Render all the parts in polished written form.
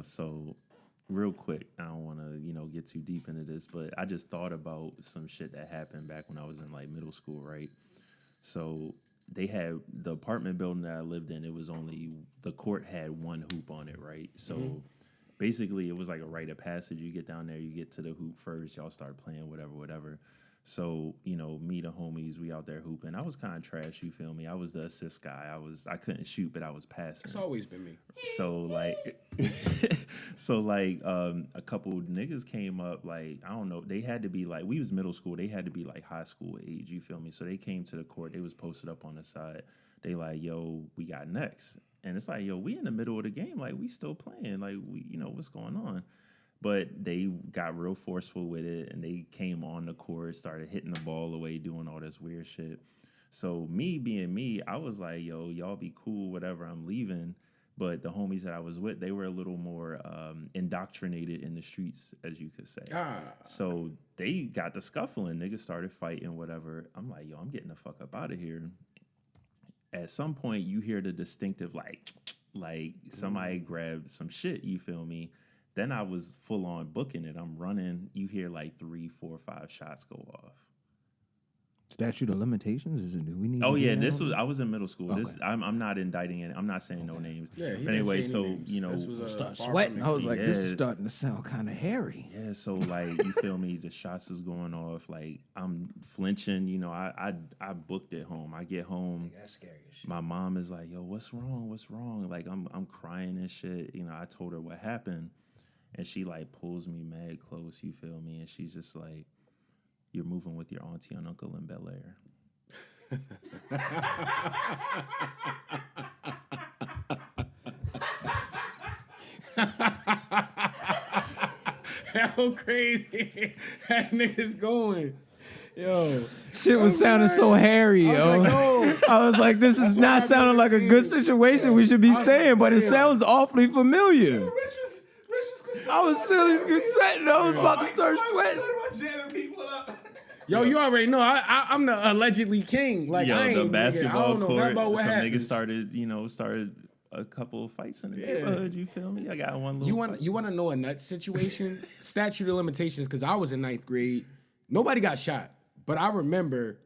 So real quick, I don't want to, get too deep into this, but I just thought about some shit that happened back when I was in like middle school, right? So they had the apartment building that I lived in. It was only the court had one hoop on it, right? So basically, it was like a rite of passage. You get down there, you get to the hoop first, y'all start playing, whatever. So, me, the homies, we out there hooping. I was kind of trash, you feel me? I was the assist guy. I couldn't shoot, but I was passing. It's always been me. So like, a couple niggas came up, like, I don't know, they had to be like, we was middle school, they had to be like high school age, you feel me? So they came to the court, they was posted up on the side. They like, yo, we got next. And it's like, yo, we in the middle of the game, like, we still playing, like, we, what's going on? But they got real forceful with it, and they came on the court, started hitting the ball away, doing all this weird shit. So me being me, I was like, yo, y'all be cool, whatever, I'm leaving. But the homies that I was with, they were a little more indoctrinated in the streets, as you could say. So they got the scuffling. Niggas started fighting, whatever. I'm like, yo, I'm getting the fuck up out of here. At some point, you hear the distinctive, like somebody grabbed some shit, you feel me? Then I was full on booking it. I'm running. You hear like 3, 4, 5 shots go off. Statute of limitations? Do we need? Oh yeah, I was in middle school. Okay. I'm not indicting it. I'm not saying no names. Yeah, but anyway, so This was start sweating. I was like, Yeah. this is starting to sound kind of hairy. Yeah, so like you feel me, the shots is going off, like I'm flinching, I booked it home. I get home. That's scary as shit. My mom is like, yo, what's wrong? Like I'm crying and shit. I told her what happened. And she like pulls me mad close, you feel me? And she's just like, you're moving with your auntie and uncle in Bel Air. How crazy that nigga's going. Yo. Shit was sounding so hairy, yo. I was like, this is not sounding like a good situation we should be saying, but it sounds awfully familiar. I was silly sweating. I was about to start sweating. Yo, you already know I'm the allegedly king. Like, Yo, I ain't the basketball I don't know court, nothing about what some happened. niggas started a couple of fights in the neighborhood, you feel me? I got one little You want to know a nut situation? Statute of limitations, because I was in 9th grade. Nobody got shot. But I remember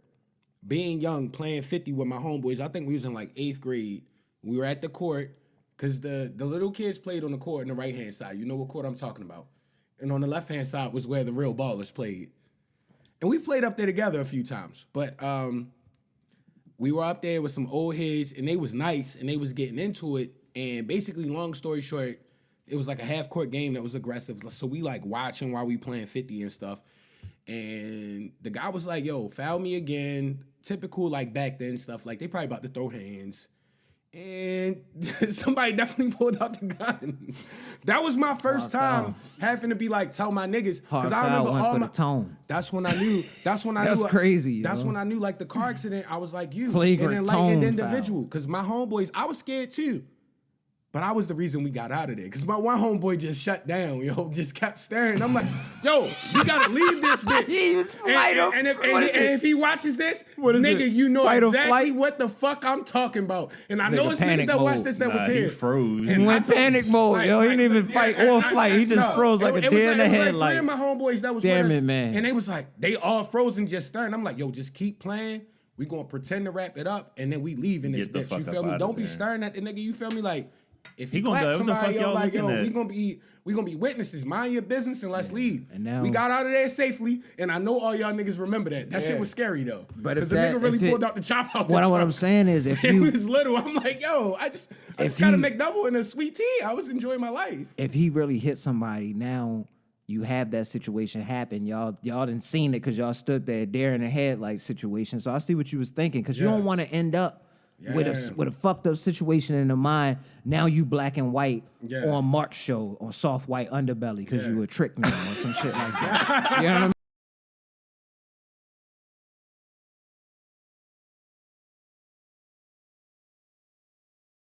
being young, playing 50 with my homeboys. I think we was in like 8th grade. We were at the court, because the little kids played on the court on the right-hand side. You know what court I'm talking about. And on the left-hand side was where the real ballers played. And we played up there together a few times. But we were up there with some old heads, and they was nice, and they was getting into it. And basically, long story short, it was like a half-court game that was aggressive. So we like watching while we playing 50 and stuff. And the guy was like, yo, foul me again. Typical like back then stuff. Like they probably about to throw hands. And somebody definitely pulled out the gun. That was my first time having to be like, tell my niggas. Because I remember all my tone. That's when I knew. That's crazy. That's when I knew like the car accident. I was like you. Flagrant and tone an individual. Because my homeboys, I was scared too. But I was the reason we got out of there. Because my one homeboy just shut down, just kept staring. I'm like, yo, we got to leave this bitch. He was and if he watches this, nigga, you know exactly what the fuck I'm talking about. And I know it's niggas that watch this that was here. He froze. He went panic mode, yo. He didn't even fight or flight. He just froze like a deer in the headlights. Like 3 of my homeboys that was Damn with it, us, man. and they was like, they all frozen just staring. I'm like, yo, just keep playing. We gonna pretend to wrap it up, and then we leave in this bitch. You feel me? Don't be staring at the nigga. You feel me? Like, if he clap somebody, yo, like, yo, we gonna be witnesses. Mind your business and let's leave. And now we got out of there safely, and I know all y'all niggas remember that. That shit was scary though, because the nigga really pulled out the chop out. What I'm saying is, if you was little, I'm like, yo, I just got a McDouble and a sweet tea. I was enjoying my life. If he really hit somebody, now you have that situation happen. Y'all done seen it because y'all stood there, deer in the headlight situation. So I see what you was thinking, because you don't want to end up with a fucked up situation in the mind. Now you black and white on Mark's show on Soft White Underbelly because you a trick now or some shit like that. You know what I mean?